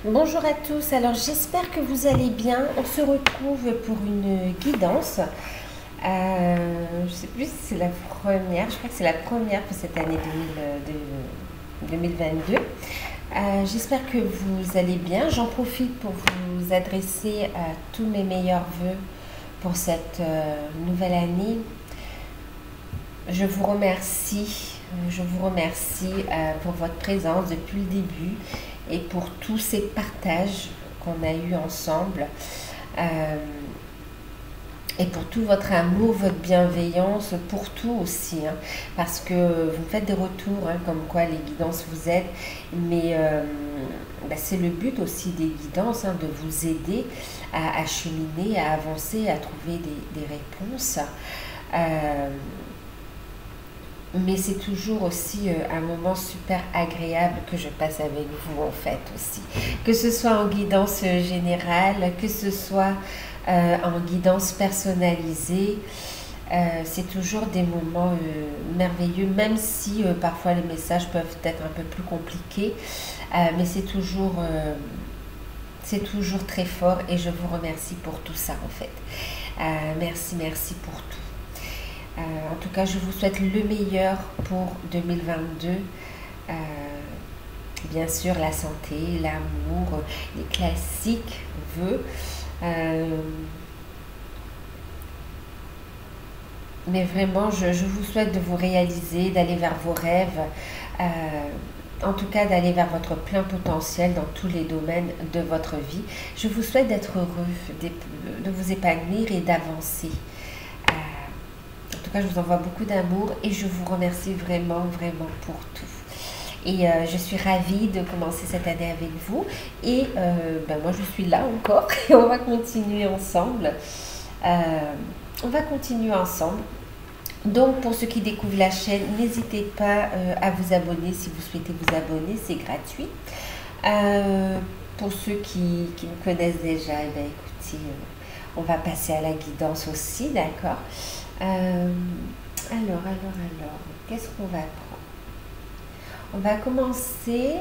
Bonjour à tous, alors j'espère que vous allez bien. On se retrouve pour une guidance. Je ne sais plus si c'est la première, je crois que c'est la première pour cette année 2022. J'espère que vous allez bien. J'en profite pour vous adresser tous mes meilleurs vœux pour cette nouvelle année. Je vous remercie pour votre présence depuis le début et pour tous ces partages qu'on a eus ensemble et pour tout votre amour, votre bienveillance, pour tout aussi, hein, parce que vous me faites des retours, hein, comme quoi les guidances vous aident, mais c'est le but aussi des guidances, hein, de vous aider à cheminer, à avancer, à trouver des réponses. Mais c'est toujours aussi un moment super agréable que je passe avec vous en fait aussi. Que ce soit en guidance générale, que ce soit en guidance personnalisée, c'est toujours des moments merveilleux, même si parfois les messages peuvent être un peu plus compliqués, mais c'est toujours très fort et je vous remercie pour tout ça en fait. Merci pour tout. En tout cas, je vous souhaite le meilleur pour 2022. Bien sûr, la santé, l'amour, les classiques vœux. Mais vraiment, je vous souhaite de vous réaliser, d'aller vers vos rêves. En tout cas, d'aller vers votre plein potentiel dans tous les domaines de votre vie. Je vous souhaite d'être heureux, de vous épanouir et d'avancer. En tout cas, je vous envoie beaucoup d'amour et je vous remercie vraiment pour tout. Et je suis ravie de commencer cette année avec vous. Et moi, je suis là encore et on va continuer ensemble. Donc, pour ceux qui découvrent la chaîne, n'hésitez pas à vous abonner si vous souhaitez vous abonner. C'est gratuit. Pour ceux qui me connaissent déjà, écoutez, on va passer à la guidance aussi, d'accord? Alors, qu'est-ce qu'on va prendre? On va commencer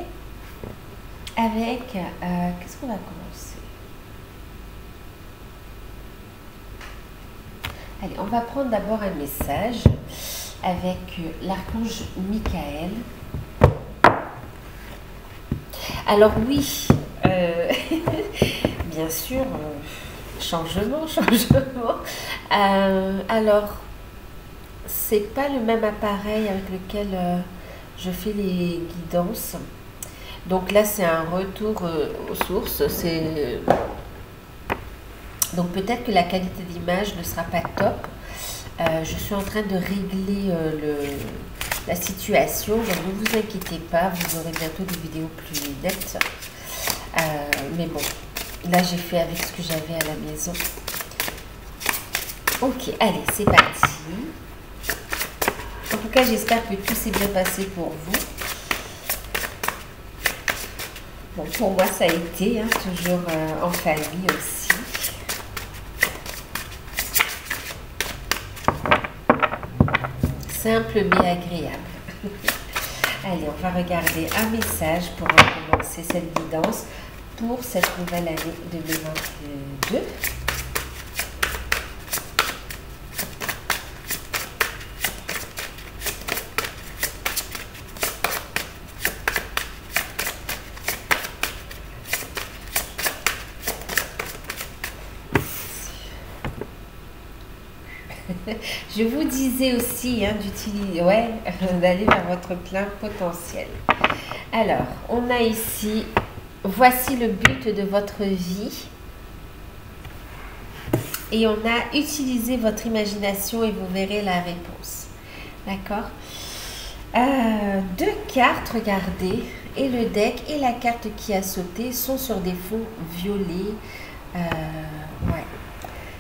avec... qu'est-ce qu'on va commencer? Allez, on va prendre d'abord un message avec l'archange Michael. Alors oui, bien sûr... Changement. Alors, c'est pas le même appareil avec lequel je fais les guidances. Donc là, c'est un retour aux sources. Donc peut-être que la qualité d'image ne sera pas top. Je suis en train de régler la situation. Donc ne vous inquiétez pas, vous aurez bientôt des vidéos plus nettes. Mais bon. Là, j'ai fait avec ce que j'avais à la maison. Ok, allez, c'est parti. En tout cas, j'espère que tout s'est bien passé pour vous. Bon, pour moi, ça a été, hein, toujours en famille aussi. Simple mais agréable. Allez, on va regarder un message pour commencer cette guidance pour cette nouvelle année 2022. Je vous disais aussi d'utiliser, d'aller vers votre plein potentiel. Alors, on a ici... Voici le but de votre vie. Et on a utilisé votre imagination et vous verrez la réponse. D'accord? Deux cartes, regardez. Et le deck et la carte qui a sauté sont sur des fonds violets.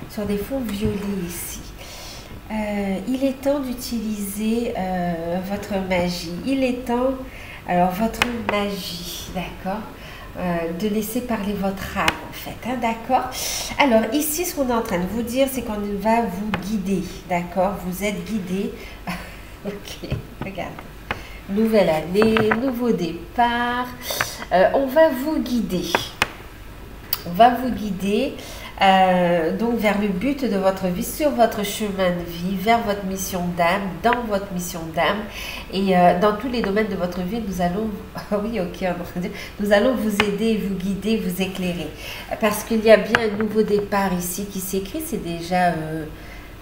Sur des fonds violets ici. Il est temps d'utiliser votre magie. Il est temps... Alors, votre magie, d'accord? De laisser parler votre âme en fait, hein, d'accord? Alors ici, ce qu'on est en train de vous dire, c'est qu'on va vous guider, d'accord? Vous êtes guidé. Ok, regarde. Nouvelle année, nouveau départ. On va vous guider, va vous guider donc vers le but de votre vie, sur votre chemin de vie, vers votre mission d'âme, dans votre mission d'âme et dans tous les domaines de votre vie, nous allons, oui ok, nous allons vous aider, vous guider, vous éclairer. Parce qu'il y a bien un nouveau départ ici qui s'écrit, c'est déjà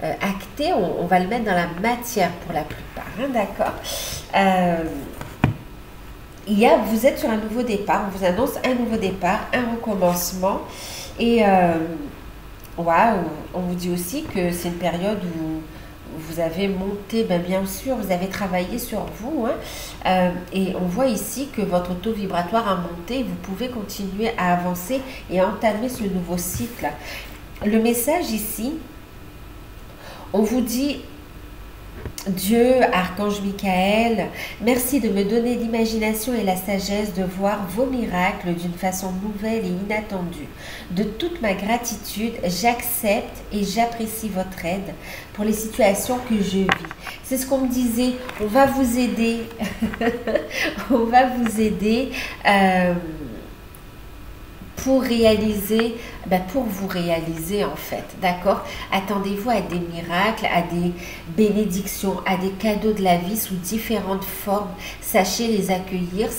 acté, on va le mettre dans la matière pour la plupart, hein, d'accord. Vous êtes sur un nouveau départ, on vous annonce un nouveau départ, un recommencement. Et waouh, on vous dit aussi que c'est une période où vous avez monté, bien sûr, vous avez travaillé sur vous. Hein, et on voit ici que votre taux vibratoire a monté. Vous pouvez continuer à avancer et à entamer ce nouveau cycle. Le message ici, on vous dit... Dieu, Archange Michael, merci de me donner l'imagination et la sagesse de voir vos miracles d'une façon nouvelle et inattendue. De toute ma gratitude, j'accepte et j'apprécie votre aide pour les situations que je vis. C'est ce qu'on me disait, on va vous aider, on va vous aider pour réaliser, pour vous réaliser en fait, d'accord? Attendez-vous à des miracles, à des bénédictions, à des cadeaux de la vie sous différentes formes. Sachez les accueillir,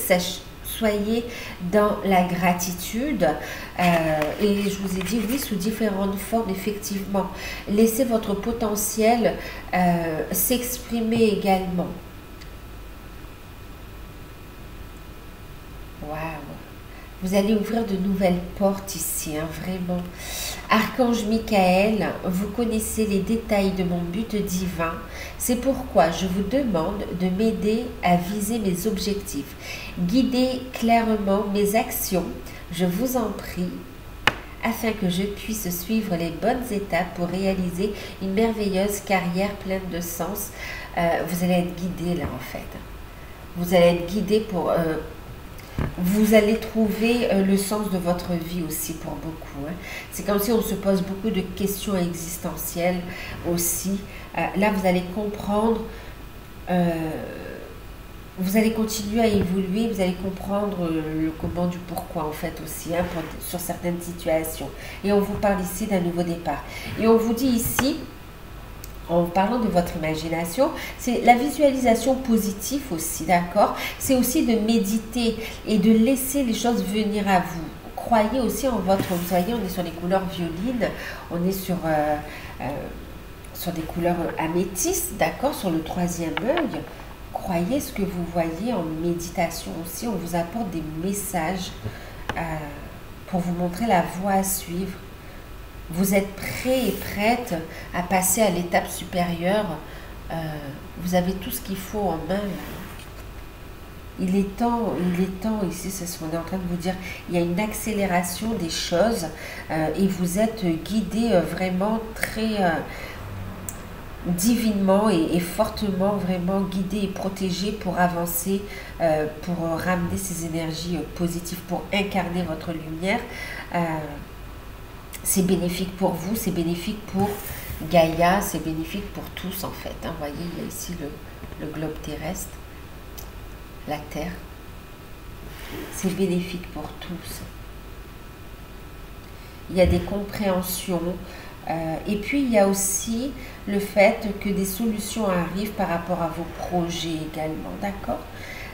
soyez dans la gratitude. Et je vous ai dit oui, sous différentes formes, effectivement. Laissez votre potentiel s'exprimer également. Waouh! Vous allez ouvrir de nouvelles portes ici, hein, vraiment. Archange Michael, vous connaissez les détails de mon but divin. C'est pourquoi je vous demande de m'aider à viser mes objectifs. Guidez clairement mes actions, je vous en prie, afin que je puisse suivre les bonnes étapes pour réaliser une merveilleuse carrière pleine de sens. Vous allez être guidé là en fait. Vous allez être guidé pour... vous allez trouver le sens de votre vie aussi pour beaucoup. Hein. C'est comme si on se pose beaucoup de questions existentielles aussi. Là, vous allez comprendre, vous allez continuer à évoluer, vous allez comprendre le comment du pourquoi en fait aussi, hein, sur certaines situations. Et on vous parle ici d'un nouveau départ. Et on vous dit ici, en parlant de votre imagination, c'est la visualisation positive aussi, d'accord? C'est aussi de méditer et de laisser les choses venir à vous. Croyez aussi en votre... Vous voyez, on est sur les couleurs violines, on est sur des couleurs améthystes, d'accord? Sur le troisième œil. Croyez ce que vous voyez en méditation aussi. On vous apporte des messages pour vous montrer la voie à suivre. Vous êtes prêt et prête à passer à l'étape supérieure. Vous avez tout ce qu'il faut en main. Il est temps ici, c'est ce qu'on est en train de vous dire. Il y a une accélération des choses et vous êtes guidé vraiment très divinement et fortement vraiment guidé et protégé pour avancer, pour ramener ces énergies positives, pour incarner votre lumière. C'est bénéfique pour vous, c'est bénéfique pour Gaïa, c'est bénéfique pour tous en fait. Hein. Vous voyez, il y a ici le globe terrestre, la Terre. C'est bénéfique pour tous. Il y a des compréhensions. Et puis, il y a aussi le fait que des solutions arrivent par rapport à vos projets également. D'accord ?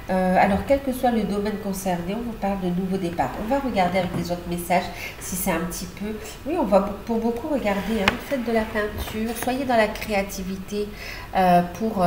Alors, quel que soit le domaine concerné, on vous parle de nouveau départ. On va regarder avec les autres messages si c'est un petit peu... Oui, on va pour beaucoup regarder. Hein, faites de la peinture, soyez dans la créativité pour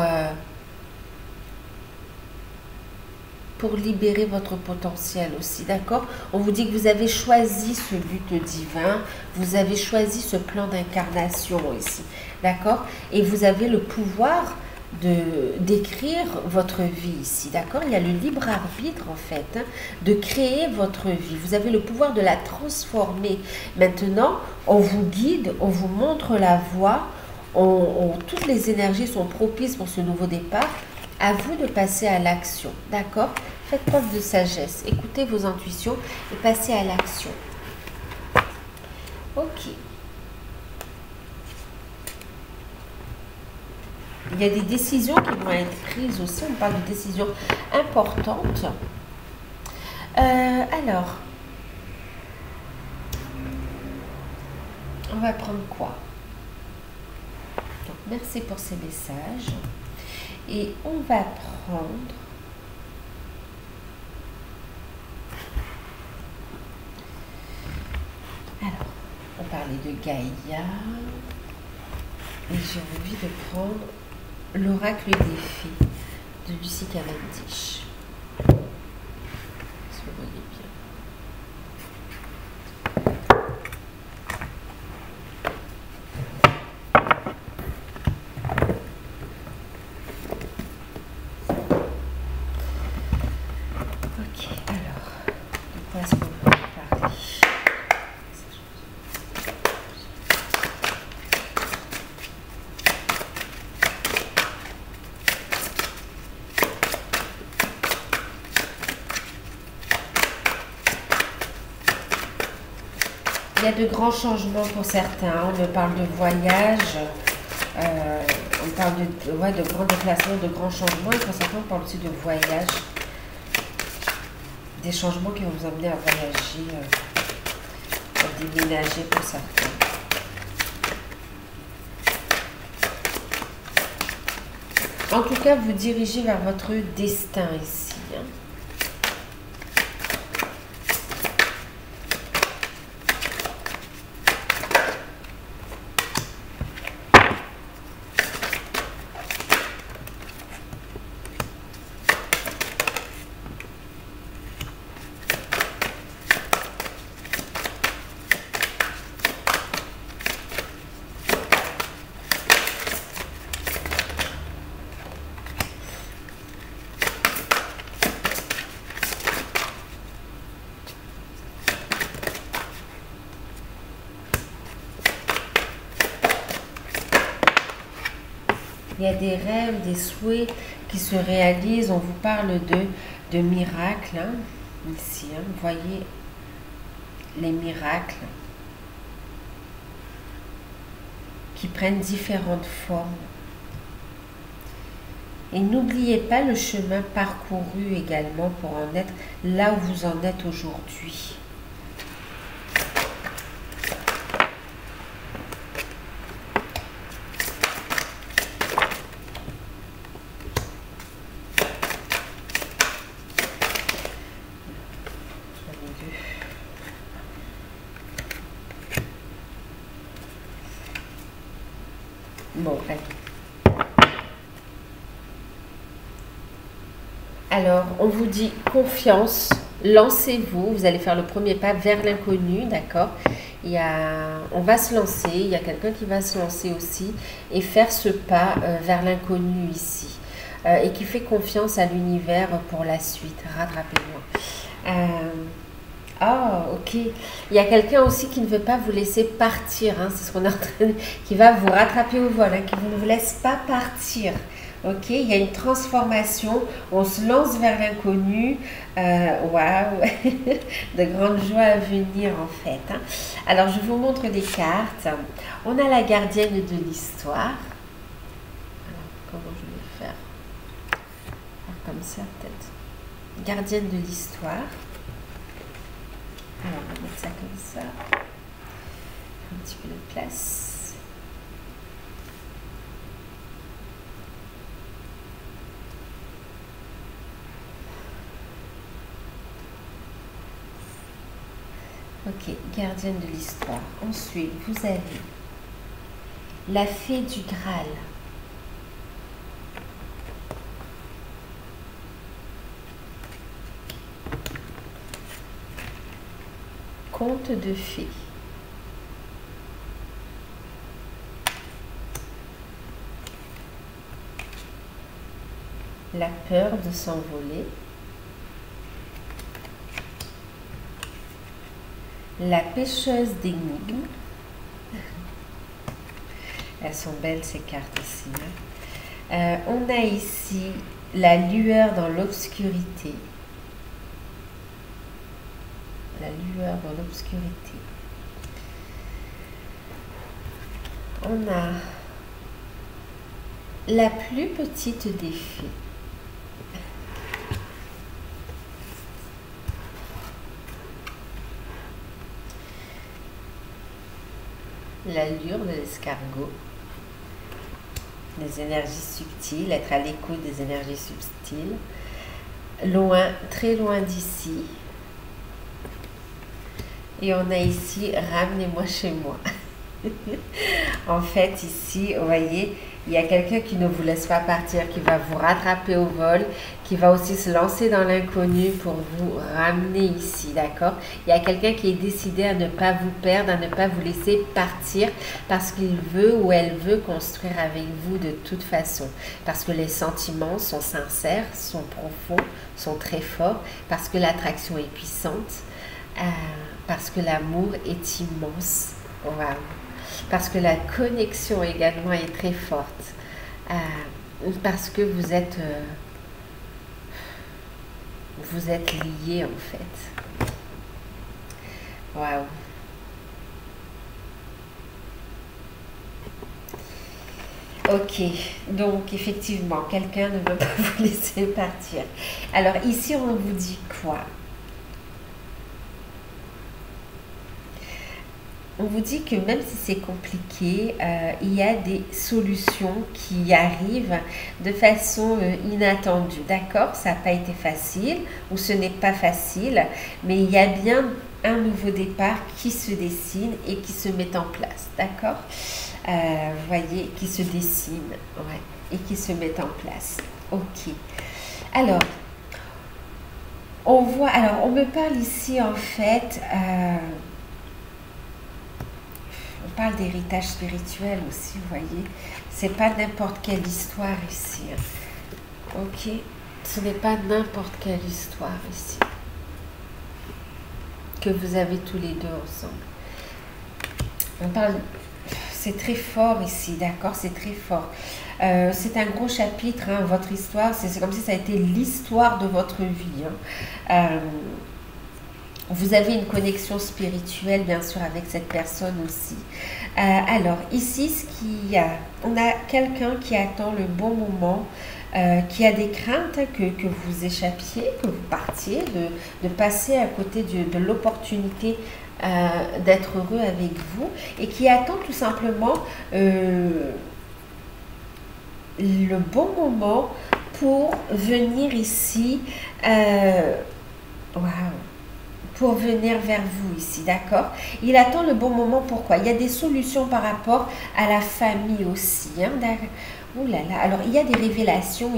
libérer votre potentiel aussi, d'accord? On vous dit que vous avez choisi ce but divin, vous avez choisi ce plan d'incarnation ici, d'accord? Et vous avez le pouvoir d'écrire votre vie ici, d'accord? Il y a le libre arbitre en fait, hein, de créer votre vie. Vous avez le pouvoir de la transformer. Maintenant, on vous guide, on vous montre la voie, toutes les énergies sont propices pour ce nouveau départ. À vous de passer à l'action, d'accord? Faites preuve de sagesse, écoutez vos intuitions et passez à l'action. Ok. Il y a des décisions qui vont être prises aussi, on parle de décisions importantes. Alors, On va prendre quoi? Donc, merci pour ces messages. Et on va prendre... Alors, on parlait de Gaïa. Et j'ai envie de prendre l'oracle des fées de Lucie Cavendish. Est-ce que vous voyez bien? Ok, alors, de quoi est-ce qu'on peut parler? Il y a de grands changements pour certains. On me parle de voyage, on parle de grands déplacements, de grands changements. Et pour certains, on parle aussi de voyage. Des changements qui vont vous amener à voyager, à déménager pour certains. En tout cas, vous dirigez vers votre destin ici. Hein. Il y a des rêves, des souhaits qui se réalisent. On vous parle de miracles, hein, ici. Hein. Vous voyez les miracles qui prennent différentes formes. Et n'oubliez pas le chemin parcouru également pour en être là où vous en êtes aujourd'hui. Bon, allez. Alors, on vous dit confiance, lancez-vous, vous allez faire le premier pas vers l'inconnu, d'accord? On va se lancer, il y a quelqu'un qui va se lancer aussi et faire ce pas vers l'inconnu ici et qui fait confiance à l'univers pour la suite. Rattrapez-moi. Ok. Il y a quelqu'un aussi qui ne veut pas vous laisser partir, hein, c'est ce qu'on est en train de... qui va vous rattraper au vol, hein, qui ne vous laisse pas partir. Ok, il y a une transformation, on se lance vers l'inconnu, waouh, de grandes joies à venir en fait. Hein. Alors je vous montre les cartes. On a la gardienne de l'histoire. Comment je vais faire? Comme ça peut-être. Gardienne de l'histoire. Alors on va mettre ça comme ça. Un petit peu de place. Ok, gardienne de l'histoire. Ensuite, vous avez la fée du Graal. Conte de fées. La peur de s'envoler. La pêcheuse d'énigmes. Elles sont belles ces cartes ici. Hein. On a ici la lueur dans l'obscurité. La lueur dans l'obscurité. On a la plus petite des fées. l'allure de l'escargot, les énergies subtiles, être à l'écoute des énergies subtiles, loin, très loin d'ici. Et on a ici, ramenez-moi chez moi. En fait, ici, vous voyez, il y a quelqu'un qui ne vous laisse pas partir, qui va vous rattraper au vol, qui va aussi se lancer dans l'inconnu pour vous ramener ici, d'accord? Il y a quelqu'un qui est décidé à ne pas vous perdre, à ne pas vous laisser partir parce qu'il veut ou elle veut construire avec vous de toute façon. Parce que les sentiments sont sincères, sont profonds, sont très forts, parce que l'attraction est puissante, parce que l'amour est immense. Wow. Parce que la connexion également est très forte, parce que vous êtes liés en fait. Waouh. Ok, donc effectivement, quelqu'un ne veut pas vous laisser partir. Alors ici, on vous dit quoi? On vous dit que même si c'est compliqué, il y a des solutions qui arrivent de façon inattendue. D'accord? Ça n'a pas été facile ou ce n'est pas facile, mais il y a bien un nouveau départ qui se dessine et qui se met en place. D'accord? Vous voyez, qui se dessine, ouais, et qui se met en place. Ok. Alors, on voit, alors on me parle ici en fait... on parle d'héritage spirituel aussi, vous voyez. C'est pas n'importe quelle histoire ici. Ok, ce n'est pas n'importe quelle histoire ici que vous avez tous les deux ensemble. On parle, c'est très fort ici, d'accord, c'est très fort. C'est un gros chapitre, hein, votre histoire, c'est comme si ça a été l'histoire de votre vie. Hein. Vous avez une connexion spirituelle, bien sûr, avec cette personne aussi. Alors, ici, ce qu'il y a, on a quelqu'un qui attend le bon moment, qui a des craintes que vous échappiez, que vous partiez, de passer à côté de l'opportunité d'être heureux avec vous, et qui attend tout simplement le bon moment pour venir ici. Waouh! Pour venir vers vous ici, d'accord? Il attend le bon moment, pourquoi? Il y a des solutions par rapport à la famille aussi, hein, ouh là là, alors il y a des révélations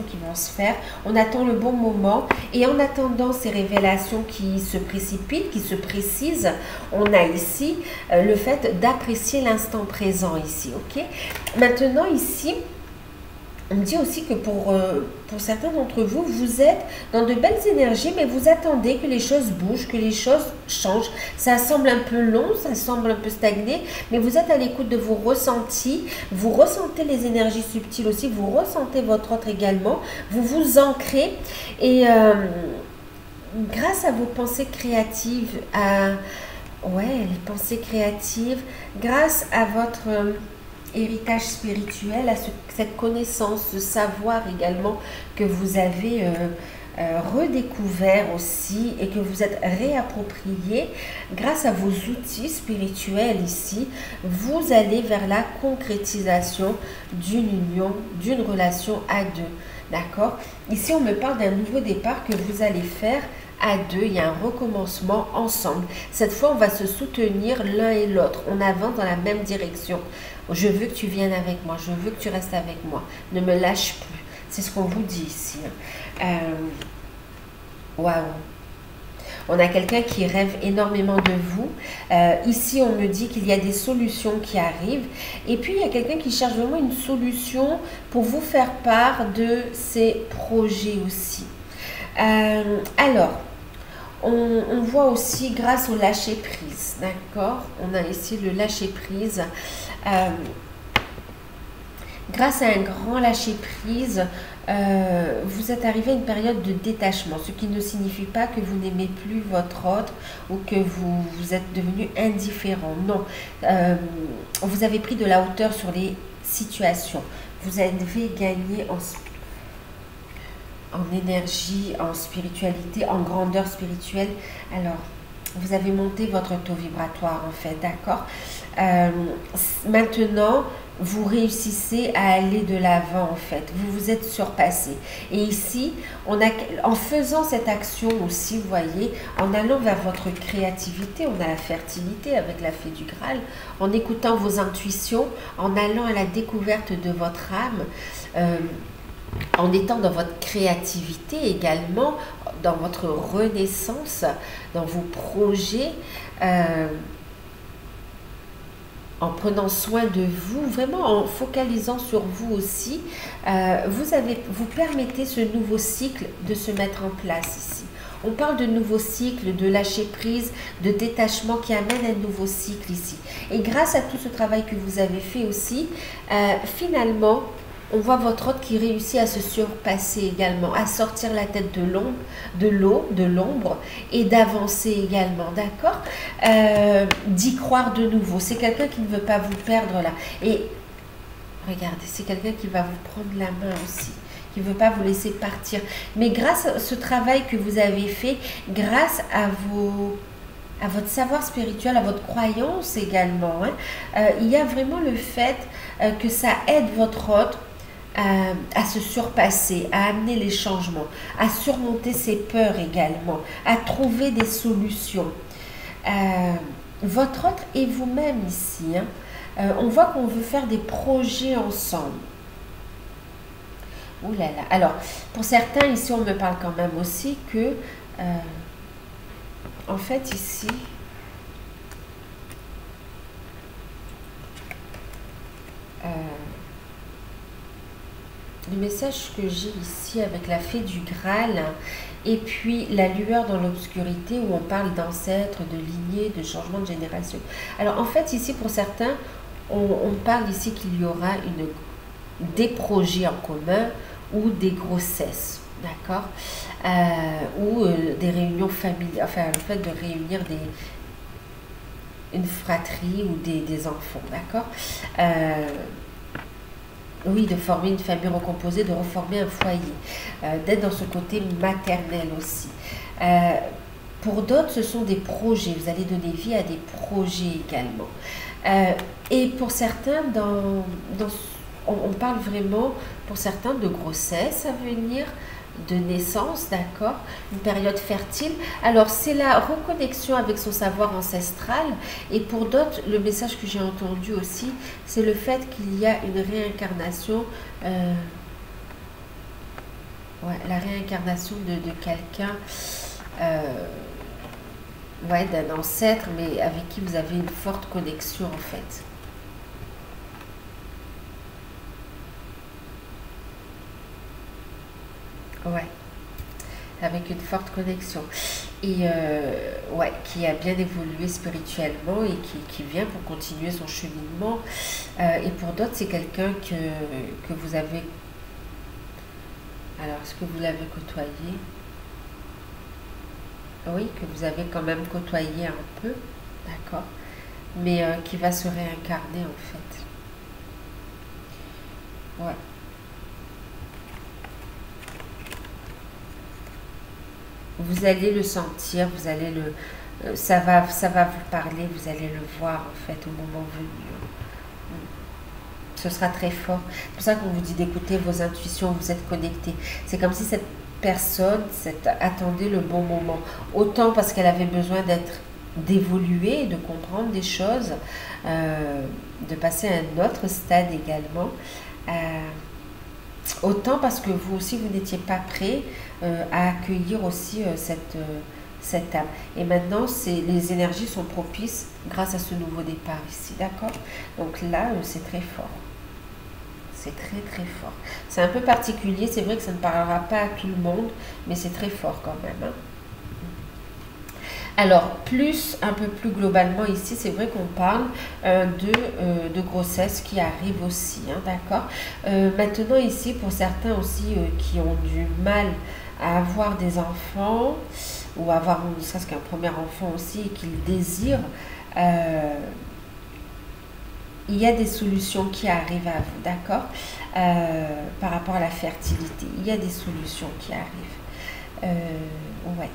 qui vont se faire, on attend le bon moment, et en attendant ces révélations qui se précipitent, qui se précisent, on a ici le fait d'apprécier l'instant présent ici, ok? Maintenant ici, on me dit aussi que pour certains d'entre vous, vous êtes dans de belles énergies, mais vous attendez que les choses bougent, que les choses changent. Ça semble un peu long, ça semble un peu stagné, mais vous êtes à l'écoute de vos ressentis, vous ressentez les énergies subtiles aussi, vous ressentez votre autre également, vous vous ancrez, et grâce à vos pensées créatives, les pensées créatives, grâce à votre... héritage spirituel, à cette connaissance, ce savoir également que vous avez redécouvert aussi et que vous êtes réapproprié grâce à vos outils spirituels ici, vous allez vers la concrétisation d'une union, d'une relation à deux. D'accord? Ici, on me parle d'un nouveau départ que vous allez faire à deux. Il y a un recommencement ensemble. Cette fois, on va se soutenir l'un et l'autre. On avance dans la même direction. Je veux que tu viennes avec moi. Je veux que tu restes avec moi. Ne me lâche plus. C'est ce qu'on vous dit ici. Waouh! On a quelqu'un qui rêve énormément de vous. Ici, on me dit qu'il y a des solutions qui arrivent. Et puis, il y a quelqu'un qui cherche vraiment une solution pour vous faire part de ses projets aussi. Alors, on voit aussi grâce au lâcher-prise, d'accord? On a ici le lâcher-prise. Grâce à un grand lâcher-prise, vous êtes arrivé à une période de détachement, ce qui ne signifie pas que vous n'aimez plus votre autre ou que vous êtes devenu indifférent. Non, vous avez pris de la hauteur sur les situations. Vous avez gagné en énergie, en spiritualité, en grandeur spirituelle. Alors, vous avez monté votre taux vibratoire en fait, d'accord. Maintenant, vous réussissez à aller de l'avant en fait, vous vous êtes surpassé. Et ici, en faisant cette action aussi, vous voyez, en allant vers votre créativité, on a la fertilité avec la fée du Graal, en écoutant vos intuitions, en allant à la découverte de votre âme, en étant dans votre créativité également, dans votre renaissance, dans vos projets, en prenant soin de vous, vraiment en focalisant sur vous aussi, vous permettez ce nouveau cycle de se mettre en place ici. On parle de nouveau cycle, de lâcher prise, de détachement qui amène un nouveau cycle ici. Et grâce à tout ce travail que vous avez fait aussi, finalement, on voit votre hôte qui réussit à se surpasser également, à sortir la tête de l'eau, de l'ombre et d'avancer également, d'accord, d'y croire de nouveau. C'est quelqu'un qui ne veut pas vous perdre là. Et regardez, c'est quelqu'un qui va vous prendre la main aussi, qui ne veut pas vous laisser partir. Mais grâce à ce travail que vous avez fait, grâce à votre savoir spirituel, à votre croyance également, il y a vraiment le fait que ça aide votre hôte à se surpasser, à amener les changements, à surmonter ses peurs également, à trouver des solutions. Votre hôte et vous-même ici, on voit qu'on veut faire des projets ensemble. Ouh là là. Alors, pour certains, ici, on me parle quand même aussi que, en fait, ici, le message que j'ai ici avec la fée du Graal et puis la lueur dans l'obscurité où on parle d'ancêtres, de lignées, de changement de génération. Alors en fait ici pour certains, on parle ici qu'il y aura des projets en commun ou des grossesses, d'accord, ou des réunions familiales, enfin le fait de réunir une fratrie ou des enfants, d'accord. Oui, de former une famille recomposée, de reformer un foyer, d'être dans ce côté maternel aussi. Pour d'autres, ce sont des projets. Vous allez donner vie à des projets également. Et pour certains, on parle vraiment, pour certains, de grossesse à venir, de naissance, d'accord, une période fertile. Alors, c'est la reconnexion avec son savoir ancestral. Et pour d'autres, le message que j'ai entendu aussi, c'est le fait qu'il y a une réincarnation, la réincarnation de quelqu'un, d'un ancêtre, mais avec qui vous avez une forte connexion en fait. Ouais, avec une forte connexion. Et qui a bien évolué spirituellement et qui vient pour continuer son cheminement. Et pour d'autres, c'est quelqu'un que vous avez... Alors, est-ce que vous l'avez côtoyé? Oui, que vous avez quand même côtoyé un peu, d'accord, mais qui va se réincarner en fait. Ouais. Vous allez le sentir, vous allez ça va vous parler, vous allez le voir en fait au moment venu. Ce sera très fort. C'est pour ça qu'on vous dit d'écouter vos intuitions, vous êtes connecté. C'est comme si cette personne attendait le bon moment. Autant parce qu'elle avait besoin d'évoluer, de comprendre des choses, de passer à un autre stade également. Autant parce que vous aussi, vous n'étiez pas prêt à accueillir aussi cette âme. Et maintenant, les énergies sont propices grâce à ce nouveau départ ici, d'accord? Donc là, c'est très fort. C'est très très fort. C'est un peu particulier, c'est vrai que ça ne parlera pas à tout le monde, mais c'est très fort quand même. Hein. Alors, un peu plus globalement ici, c'est vrai qu'on parle de grossesse qui arrive aussi, hein, d'accord. Maintenant ici, pour certains aussi qui ont du mal à avoir des enfants, ou avoir ne serait-ce qu'un premier enfant aussi, et qu'ils désirent, il y a des solutions qui arrivent à vous, d'accord, par rapport à la fertilité. Il y a des solutions qui arrivent. Ouais.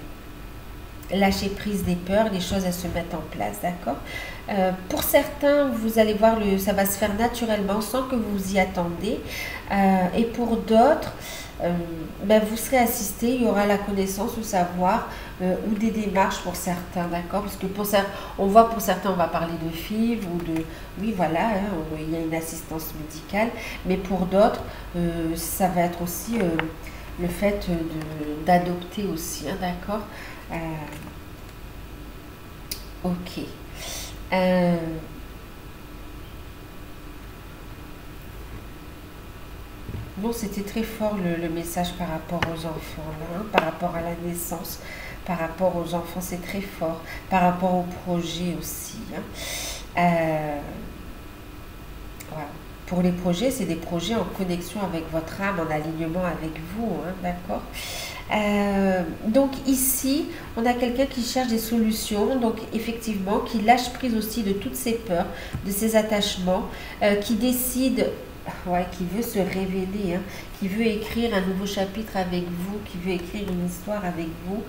lâcher prise des peurs, les choses elles se mettent en place, d'accord? Pour certains, vous allez voir, ça va se faire naturellement sans que vous vous y attendez. Et pour d'autres, ben, vous serez assisté, il y aura la connaissance, le savoir ou des démarches pour certains, d'accord? Parce que pour certains, on voit pour certains, on va parler de FIV ou de... Oui, voilà, hein, il y a une assistance médicale. Mais pour d'autres, ça va être aussi le fait d'adopter aussi, hein, d'accord? Ok. Non, c'était très fort le message par rapport aux enfants, là, hein, par rapport à la naissance, par rapport aux enfants, c'est très fort, par rapport au projet aussi. Hein. Voilà. Pour les projets, c'est des projets en connexion avec votre âme, en alignement avec vous, hein, d'accord? Donc ici, on a quelqu'un qui cherche des solutions, donc effectivement, qui lâche prise aussi de toutes ses peurs, de ses attachements, qui décide, ouais, qui veut se révéler, hein, qui veut écrire un nouveau chapitre avec vous, qui veut écrire une histoire avec vous,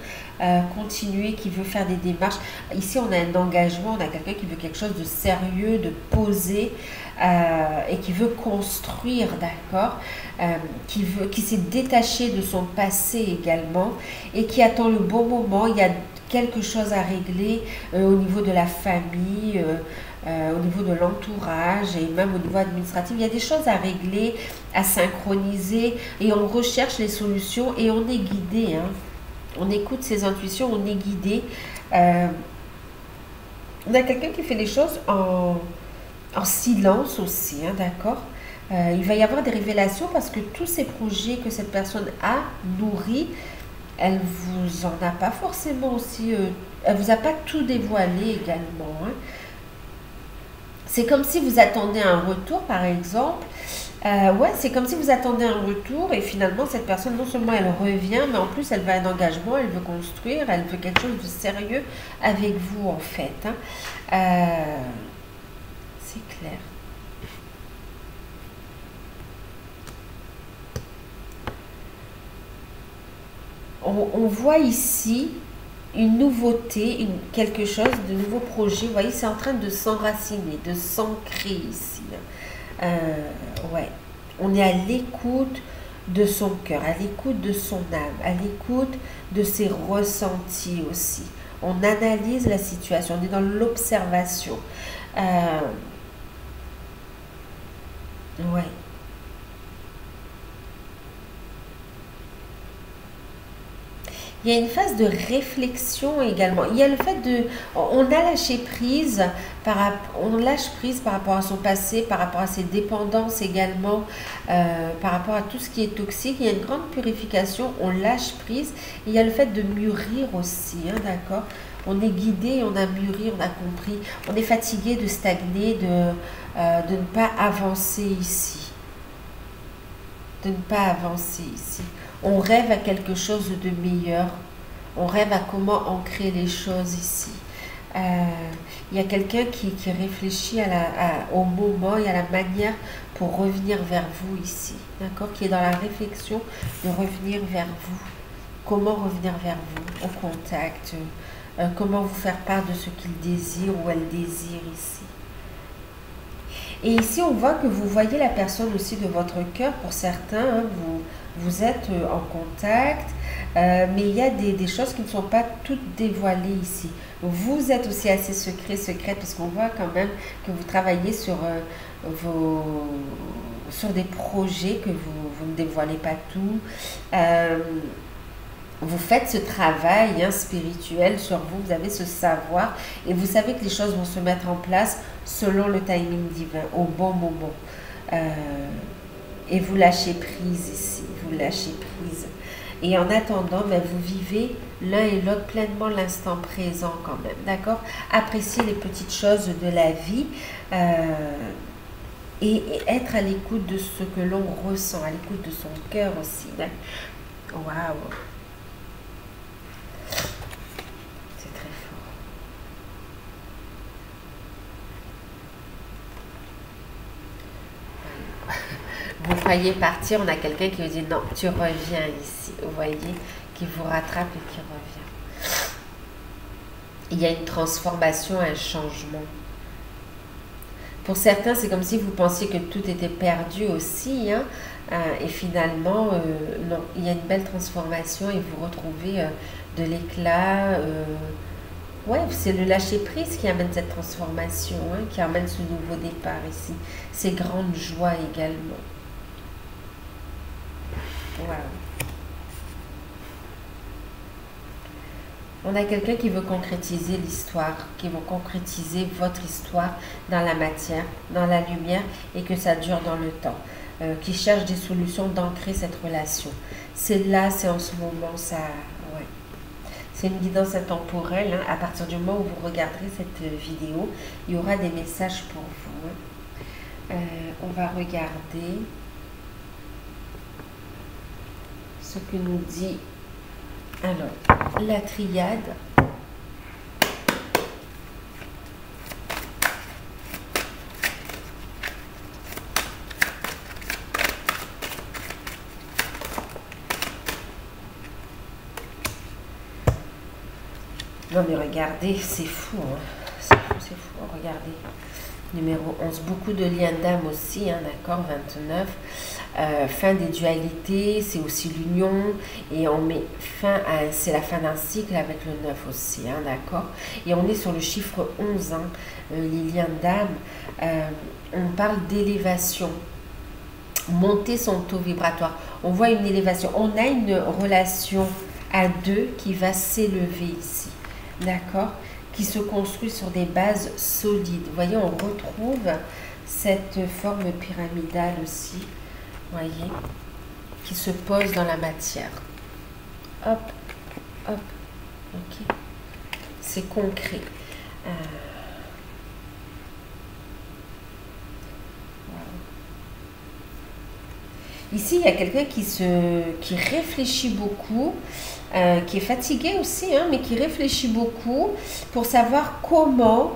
continuer, qui veut faire des démarches. Ici, on a un engagement, on a quelqu'un qui veut quelque chose de sérieux, de posé, et qui veut construire, d'accord, qui s'est détaché de son passé également et qui attend le bon moment. Il y a quelque chose à régler au niveau de la famille, au niveau de l'entourage et même au niveau administratif. Il y a des choses à régler, à synchroniser et on recherche les solutions et on est guidé. Hein. On écoute ses intuitions, on est guidé. On a quelqu'un qui fait les choses en silence aussi, hein, d'accord? Il va y avoir des révélations parce que tous ces projets que cette personne a nourris, elle vous en a pas forcément aussi, elle vous a pas tout dévoilé également. Hein. C'est comme si vous attendez un retour, par exemple. Ouais, c'est comme si vous attendez un retour et finalement cette personne, non seulement elle revient, mais en plus elle veut un engagement, elle veut construire, elle veut quelque chose de sérieux avec vous en fait. Hein. C'est clair. On voit ici une nouveauté, quelque chose de nouveau projet. Vous voyez, c'est en train de s'enraciner, de s'ancrer ici. Ouais, on est à l'écoute de son cœur, à l'écoute de son âme, à l'écoute de ses ressentis aussi. On analyse la situation, on est dans l'observation. Ouais. Il y a une phase de réflexion également. Il y a le fait de... On a lâché prise, on lâche prise par rapport à son passé, par rapport à ses dépendances également, par rapport à tout ce qui est toxique. Il y a une grande purification, on lâche prise. Il y a le fait de mûrir aussi, hein, d'accord? On est guidé, on a mûri, on a compris. On est fatigué de stagner, de ne pas avancer ici. De ne pas avancer ici. On rêve à quelque chose de meilleur. On rêve à comment ancrer les choses ici. Il y a quelqu'un qui réfléchit au moment et à la manière pour revenir vers vous ici. D'accord? Qui est dans la réflexion de revenir vers vous. Comment revenir vers vous? Au contact. Comment vous faire part de ce qu'il désire ou elle désire ici. Et ici, on voit que vous voyez la personne aussi de votre cœur. Pour certains, hein, vous êtes en contact, mais il y a des choses qui ne sont pas toutes dévoilées ici. Vous êtes aussi assez secrète, parce qu'on voit quand même que vous travaillez sur des projets que vous ne dévoilez pas tout. Vous faites ce travail, hein, spirituel sur vous, vous avez ce savoir et vous savez que les choses vont se mettre en place selon le timing divin, au bon moment. Et vous lâchez prise ici, vous lâchez prise. Et en attendant, ben, vous vivez l'un et l'autre pleinement l'instant présent quand même, d'accord? Appréciez les petites choses de la vie et être à l'écoute de ce que l'on ressent, à l'écoute de son cœur aussi. Waouh! Vous croyez partir, on a quelqu'un qui vous dit non, tu reviens ici. Vous voyez, qui vous rattrape et qui revient. il y a une transformation, un changement. Pour certains, c'est comme si vous pensiez que tout était perdu aussi, hein, et finalement, non, il y a une belle transformation et vous retrouvez de l'éclat. Ouais, c'est le lâcher-prise qui amène cette transformation, hein, qui amène ce nouveau départ ici. Ces grandes joies également. Wow. On a quelqu'un qui veut concrétiser l'histoire, qui veut concrétiser votre histoire dans la matière, dans la lumière et que ça dure dans le temps. Qui cherche des solutions d'ancrer cette relation. C'est là, c'est en ce moment, ça... Ouais. C'est une guidance intemporelle. Hein. À partir du moment où vous regarderez cette vidéo, il y aura des messages pour vous. Hein. On va regarder ce que nous dit... Alors, la triade. Non mais regardez, c'est fou, hein. C'est fou, c'est fou, regardez. Numéro 11, beaucoup de liens d'âme aussi, hein, d'accord, 29. Fin des dualités, c'est aussi l'union. Et on met fin à, c'est la fin d'un cycle avec le 9 aussi, hein, d'accord. Et on est sur le chiffre 11, hein, les liens d'âme. On parle d'élévation. Monter son taux vibratoire. On voit une élévation. On a une relation à deux qui va s'élever ici. D'accord, qui se construit sur des bases solides. Vous voyez, on retrouve cette forme pyramidale aussi, voyez, qui se pose dans la matière. Hop, hop, ok. C'est concret. Ici, il y a quelqu'un qui réfléchit beaucoup, qui est fatigué aussi, hein, mais qui réfléchit beaucoup pour savoir comment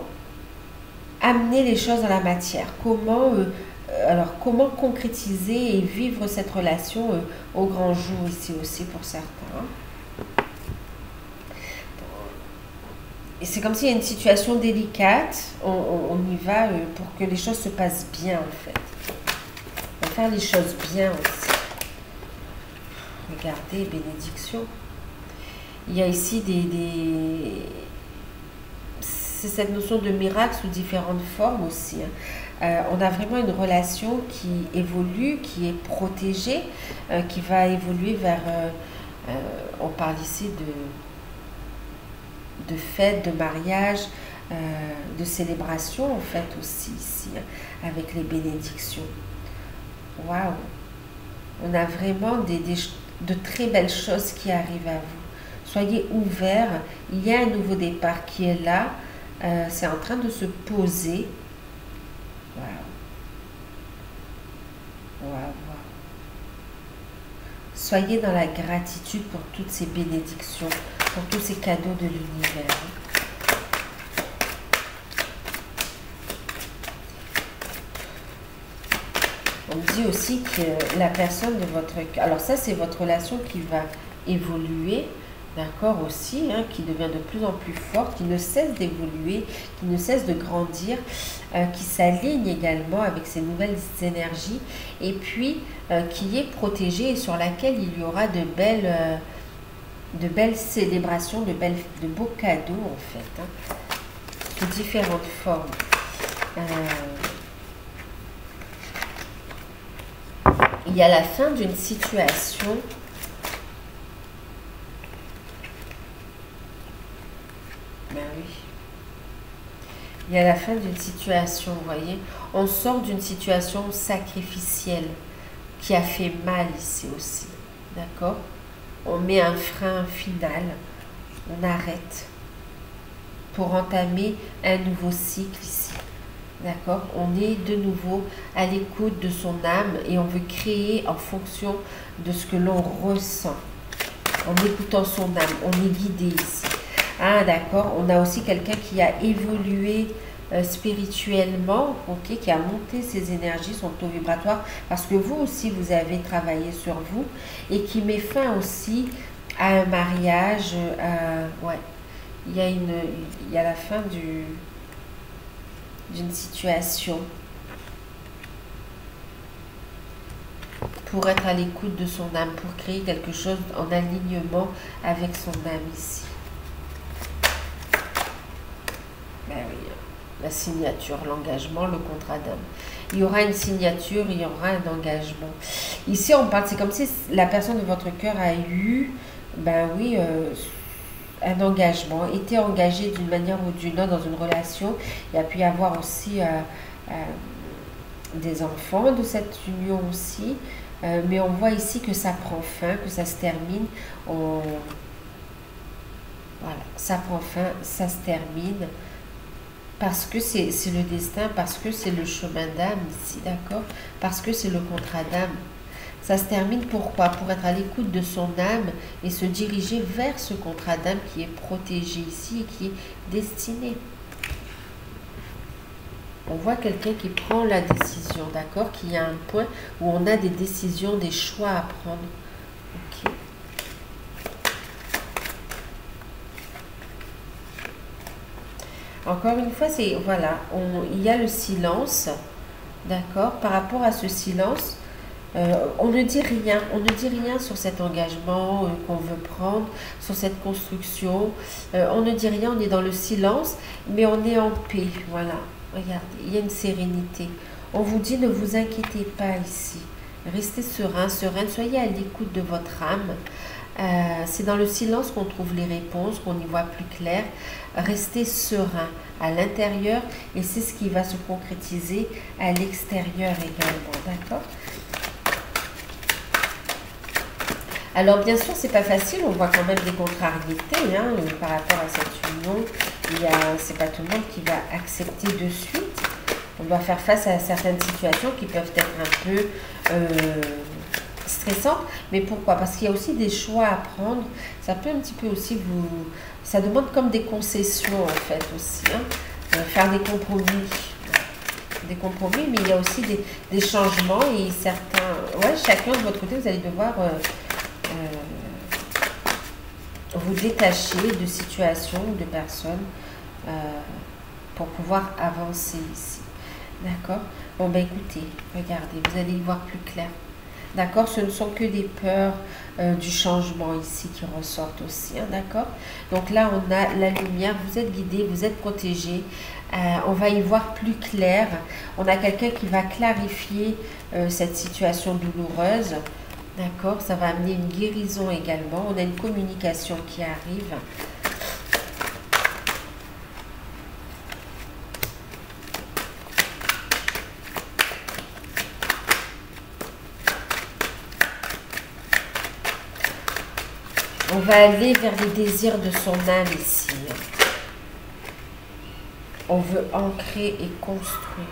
amener les choses dans la matière, comment concrétiser et vivre cette relation au grand jour ici aussi pour certains. Et c'est comme s'il y a une situation délicate, on y va pour que les choses se passent bien en fait. On va faire les choses bien aussi. Regardez, bénédiction. Il y a ici c'est cette notion de miracle sous différentes formes aussi. Hein. On a vraiment une relation qui évolue, qui est protégée, qui va évoluer vers... on parle ici de fête, de mariage, de célébration en fait aussi ici, hein, avec les bénédictions. Waouh! On a vraiment de très belles choses qui arrivent à vous. Soyez ouverts, il y a un nouveau départ qui est là, c'est en train de se poser. Waouh! Waouh, waouh! Soyez dans la gratitude pour toutes ces bénédictions, pour tous ces cadeaux de l'univers. On dit aussi que la personne de votre... Alors ça, c'est votre relation qui va évoluer, d'accord, aussi, hein, qui devient de plus en plus forte, qui ne cesse d'évoluer, qui ne cesse de grandir, qui s'aligne également avec ces nouvelles énergies, et puis qui est protégée et sur laquelle il y aura de belles célébrations, de beaux cadeaux, en fait, hein, de différentes formes. Il y a la fin d'une situation. Ben oui. Il y a la fin d'une situation, vous voyez. On sort d'une situation sacrificielle qui a fait mal ici aussi. D'accord? On met un frein final. On arrête pour entamer un nouveau cycle ici. D'accord? On est de nouveau à l'écoute de son âme et on veut créer en fonction de ce que l'on ressent. En écoutant son âme, on est guidé ici. Ah d'accord, on a aussi quelqu'un qui a évolué spirituellement, ok, qui a monté ses énergies, son taux vibratoire, parce que vous aussi vous avez travaillé sur vous et qui met fin aussi à un mariage, ouais, il y a il y a la fin d'une situation pour être à l'écoute de son âme, pour créer quelque chose en alignement avec son âme ici. Ben oui, la signature, l'engagement, le contrat d'âme. Il y aura une signature, il y aura un engagement. Ici, on parle, c'est comme si la personne de votre cœur a eu, ben oui, un engagement, été engagé d'une manière ou d'une autre dans une relation. Il y a pu y avoir aussi des enfants de cette union aussi. Mais on voit ici que ça prend fin, que ça se termine. Voilà, ça prend fin, ça se termine. Parce que c'est le destin, parce que c'est le chemin d'âme ici, d'accord? Parce que c'est le contrat d'âme. Ça se termine pourquoi? Pour être à l'écoute de son âme et se diriger vers ce contrat d'âme qui est protégé ici et qui est destiné. On voit quelqu'un qui prend la décision, d'accord? Qu'il y a un point où on a des décisions, des choix à prendre. Ok. Encore une fois, c'est voilà, il y a le silence, d'accord? Par rapport à ce silence, on ne dit rien, sur cet engagement qu'on veut prendre, sur cette construction. On ne dit rien, on est dans le silence, mais on est en paix. Voilà, regardez, il y a une sérénité. On vous dit ne vous inquiétez pas ici. Restez serein, sereine, soyez à l'écoute de votre âme. C'est dans le silence qu'on trouve les réponses, qu'on y voit plus clair. Restez serein à l'intérieur et c'est ce qui va se concrétiser à l'extérieur également, d'accord? Alors bien sûr, c'est pas facile, on voit quand même des contrariétés hein, par rapport à cette union. C'est pas tout le monde qui va accepter de suite. On doit faire face à certaines situations qui peuvent être un peu stressantes. Mais pourquoi? Parce qu'il y a aussi des choix à prendre. Ça peut un petit peu aussi vous... Ça demande comme des concessions en fait aussi. Hein, faire des compromis. Des compromis, mais il y a aussi des changements et certains... Ouais, chacun de votre côté, vous allez devoir... vous détacher de situations ou de personnes pour pouvoir avancer ici. D'accord? Bon, ben écoutez, regardez, vous allez y voir plus clair. D'accord? Ce ne sont que des peurs du changement ici qui ressortent aussi. Hein, d'accord? Donc là, on a la lumière, vous êtes guidé, vous êtes protégé. On va y voir plus clair. On a quelqu'un qui va clarifier cette situation douloureuse. D'accord, ça va amener une guérison également. On a une communication qui arrive. On va aller vers les désirs de son âme ici. On veut ancrer et construire.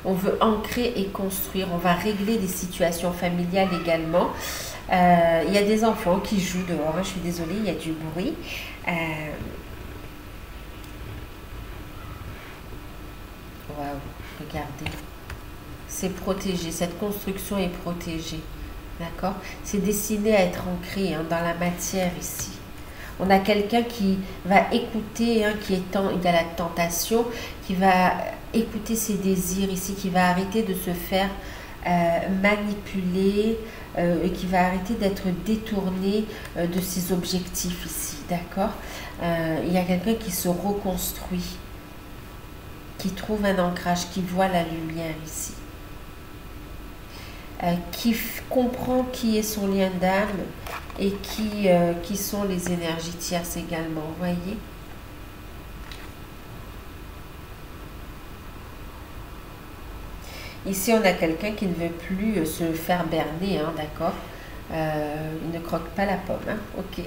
On veut ancrer et construire. On va régler des situations familiales également. Il y a des enfants qui jouent dehors. Hein, je suis désolée, il y a du bruit. Waouh, regardez. C'est protégé. Cette construction est protégée. D'accord? C'est destiné à être ancré hein, dans la matière ici. On a quelqu'un qui va écouter, hein, il y a la tentation, qui va écouter ses désirs ici, qui va arrêter de se faire manipuler, et qui va arrêter d'être détourné de ses objectifs ici, d'accord? Il y a quelqu'un qui se reconstruit, qui trouve un ancrage, qui voit la lumière ici. Qui comprend qui est son lien d'âme et qui sont les énergies tierces également, vous voyez? Ici, on a quelqu'un qui ne veut plus se faire berner, hein, d'accord? Il ne croque pas la pomme, hein, ok?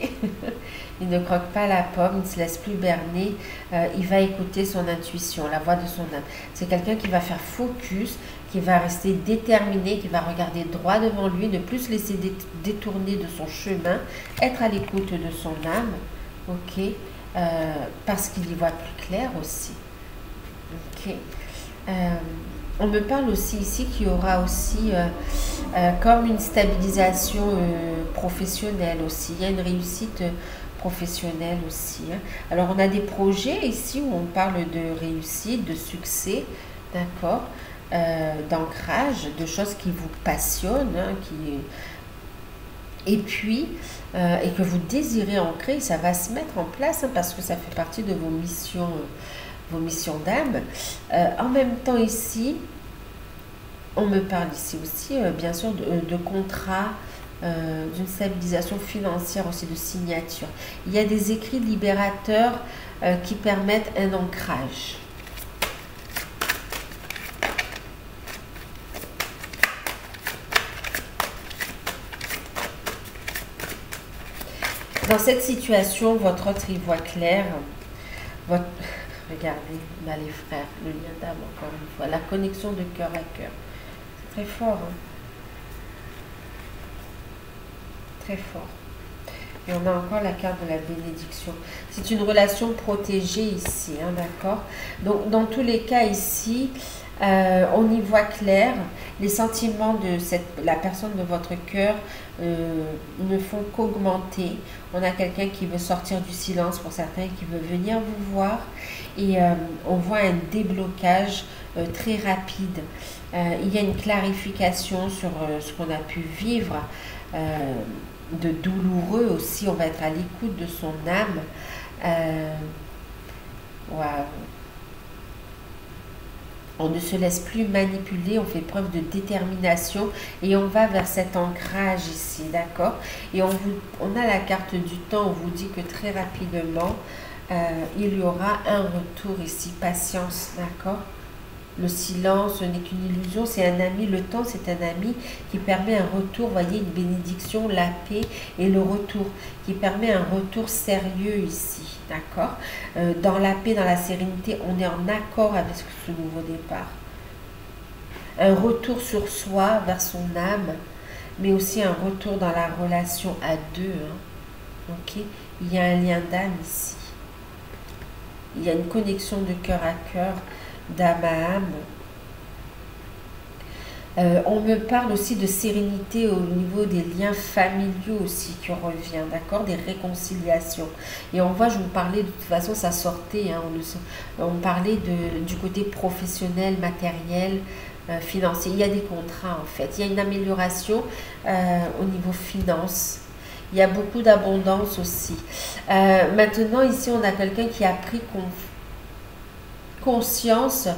Il ne croque pas la pomme, il ne se laisse plus berner, il va écouter son intuition, la voix de son âme. C'est quelqu'un qui va faire focus, qui va rester déterminé, qui va regarder droit devant lui, ne plus se laisser détourner de son chemin, être à l'écoute de son âme, ok? Parce qu'il y voit plus clair aussi, ok? On me parle aussi ici qu'il y aura aussi comme une stabilisation professionnelle aussi. Il y a une réussite professionnelle aussi, hein. Alors, on a des projets ici où on parle de réussite, de succès, d'accord, d'ancrage, de choses qui vous passionnent, hein, et puis, et que vous désirez ancrer, ça va se mettre en place, hein, parce que ça fait partie de vos missions d'âme. En même temps, ici, on me parle ici aussi, bien sûr, de contrats, d'une stabilisation financière aussi, de signature. Il y a des écrits libérateurs qui permettent un ancrage. Dans cette situation, votre autre y voit clair. Regardez, on a les frères, le lien d'âme, encore une fois, la connexion de cœur à cœur. C'est très fort, hein? Très fort. Et on a encore la carte de la bénédiction. C'est une relation protégée ici, hein, d'accord? Donc, dans tous les cas ici, on y voit clair. Les sentiments de la personne de votre cœur ne font qu'augmenter. On a quelqu'un qui veut sortir du silence pour certains, qui veut venir vous voir. Et on voit un déblocage très rapide. Il y a une clarification sur ce qu'on a pu vivre. De douloureux aussi, on va être à l'écoute de son âme. Waouh. On ne se laisse plus manipuler, on fait preuve de détermination et on va vers cet ancrage ici, d'accord? Et on a la carte du temps, on vous dit que très rapidement, il y aura un retour ici, patience, d'accord? Le silence n'est qu'une illusion, c'est un ami, le temps c'est un ami qui permet un retour, voyez, une bénédiction, la paix et le retour, qui permet un retour sérieux ici, d'accord? Dans la paix, dans la sérénité, on est en accord avec ce nouveau départ. Un retour sur soi, vers son âme, mais aussi un retour dans la relation à deux, hein, ok? Il y a un lien d'âme ici. Il y a une connexion de cœur à cœur, d'âme à âme. On me parle aussi de sérénité au niveau des liens familiaux aussi qui revient, d'accord, des réconciliations. Et on voit, je vous parlais, de toute façon ça sortait, hein, on parlait du côté professionnel, matériel, financier. Il y a des contrats en fait, il y a une amélioration au niveau finance. Il y a beaucoup d'abondance aussi. Maintenant ici on a quelqu'un qui a pris conscience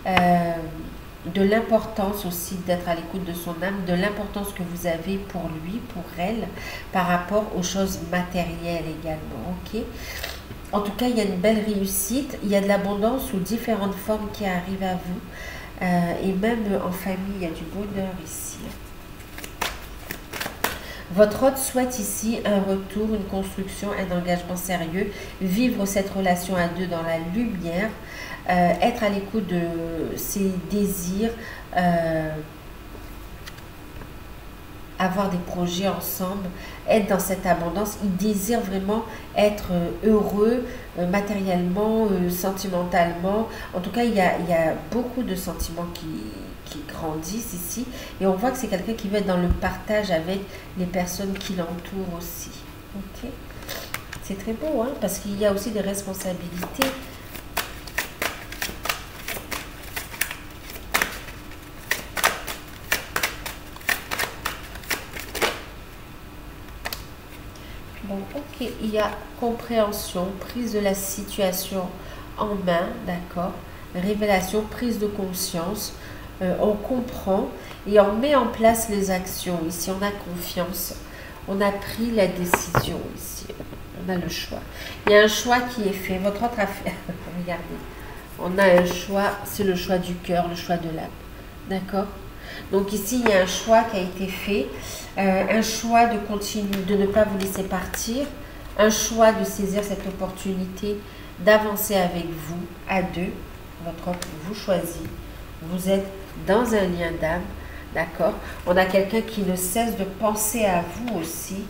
de l'importance aussi d'être à l'écoute de son âme, de l'importance que vous avez pour lui, pour elle, par rapport aux choses matérielles également, ok? En tout cas, il y a une belle réussite, il y a de l'abondance sous différentes formes qui arrivent à vous, et même en famille, il y a du bonheur ici. Votre hôte souhaite ici un retour, une construction, un engagement sérieux, vivre cette relation à deux dans la lumière, être à l'écoute de ses désirs, avoir des projets ensemble, être dans cette abondance. Il désire vraiment être heureux matériellement, sentimentalement. En tout cas, il y a beaucoup de sentiments qui grandissent ici. Et on voit que c'est quelqu'un qui veut être dans le partage avec les personnes qui l'entourent aussi. Ok, c'est très beau, hein, parce qu'il y a aussi des responsabilités. Bon, ok, il y a compréhension, prise de la situation en main, d'accord, révélation, prise de conscience, on comprend et on met en place les actions. Ici, on a confiance, on a pris la décision ici, on a le choix. Il y a un choix qui est fait, votre autre affaire, regardez, on a un choix, c'est le choix du cœur, le choix de l'âme, d'accord? Donc ici, il y a un choix qui a été fait, un choix de continuer, de ne pas vous laisser partir, un choix de saisir cette opportunité, d'avancer avec vous, à deux, votre homme vous choisit, vous êtes dans un lien d'âme, d'accord? On a quelqu'un qui ne cesse de penser à vous aussi.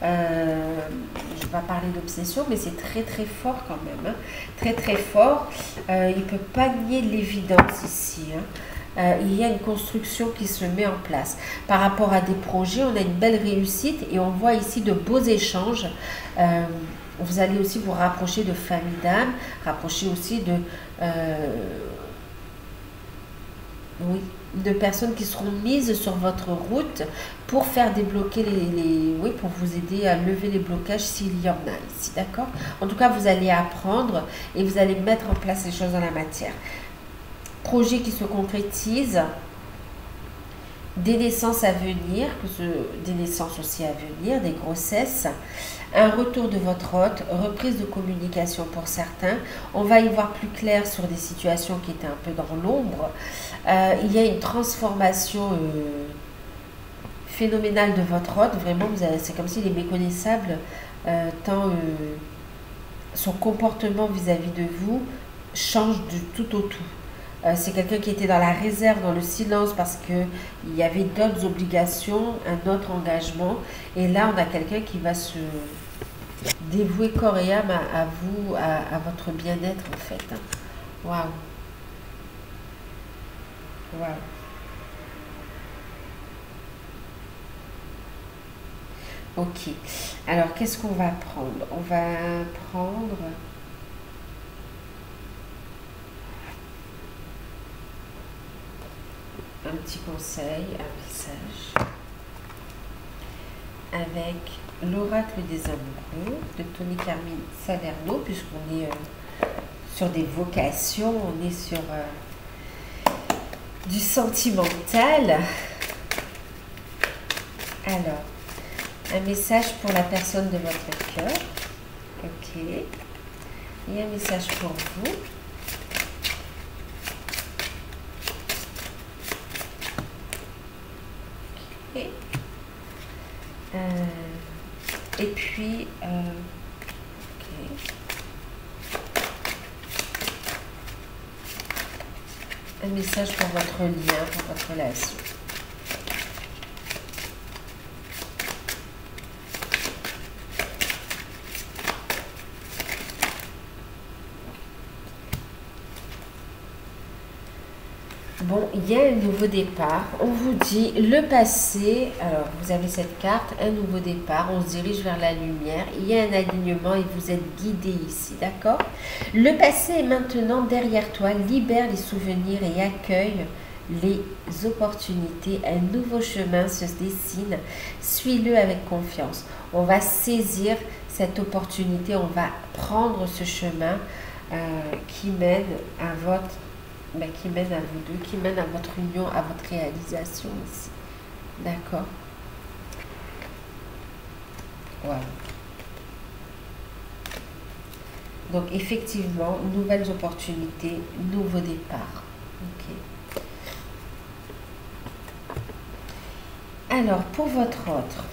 Je vais pas parler d'obsession, mais c'est très très fort quand même, hein? Très très fort. Il ne peut pas nier l'évidence ici, hein? il y a une construction qui se met en place. Par rapport à des projets, on a une belle réussite et on voit ici de beaux échanges. Vous allez aussi vous rapprocher de famille d'âme, rapprocher aussi de... oui, de personnes qui seront mises sur votre route pour faire débloquer oui, pour vous aider à lever les blocages s'il y en a ici, d'accord? En tout cas, vous allez apprendre et vous allez mettre en place les choses dans la matière. Projet qui se concrétise, des naissances à venir, des naissances aussi à venir, des grossesses, un retour de votre hôte, reprise de communication pour certains. On va y voir plus clair sur des situations qui étaient un peu dans l'ombre. Il y a une transformation phénoménale de votre hôte. Vraiment, c'est comme s'il est méconnaissable, tant son comportement vis-à-vis de vous change du tout au tout. C'est quelqu'un qui était dans la réserve, dans le silence, parce qu'il y avait d'autres obligations, un autre engagement. Et là, on a quelqu'un qui va se dévouer corps et âme à vous, à votre bien-être, en fait. Waouh! Waouh! Ok. Alors, qu'est-ce qu'on va prendre? On va prendre... un petit conseil, un message avec l'oracle des amoureux de Tony Carmine Salerno, puisqu'on est sur des vocations, on est sur du sentimental. Alors, un message pour la personne de votre cœur. Ok. Et un message pour vous. Et puis, un message pour votre lien, pour votre relation. Bon, il y a un nouveau départ. On vous dit le passé. Alors, vous avez cette carte, un nouveau départ. On se dirige vers la lumière. Il y a un alignement et vous êtes guidé ici, d'accord? Le passé est maintenant derrière toi. Libère les souvenirs et accueille les opportunités. Un nouveau chemin se dessine. Suis-le avec confiance. On va saisir cette opportunité. On va prendre ce chemin qui mène à votre... qui mène à vous deux, qui mène à votre union, à votre réalisation ici. D'accord? Voilà. Donc, effectivement, nouvelles opportunités, nouveau départ. Ok. Alors, pour votre autre,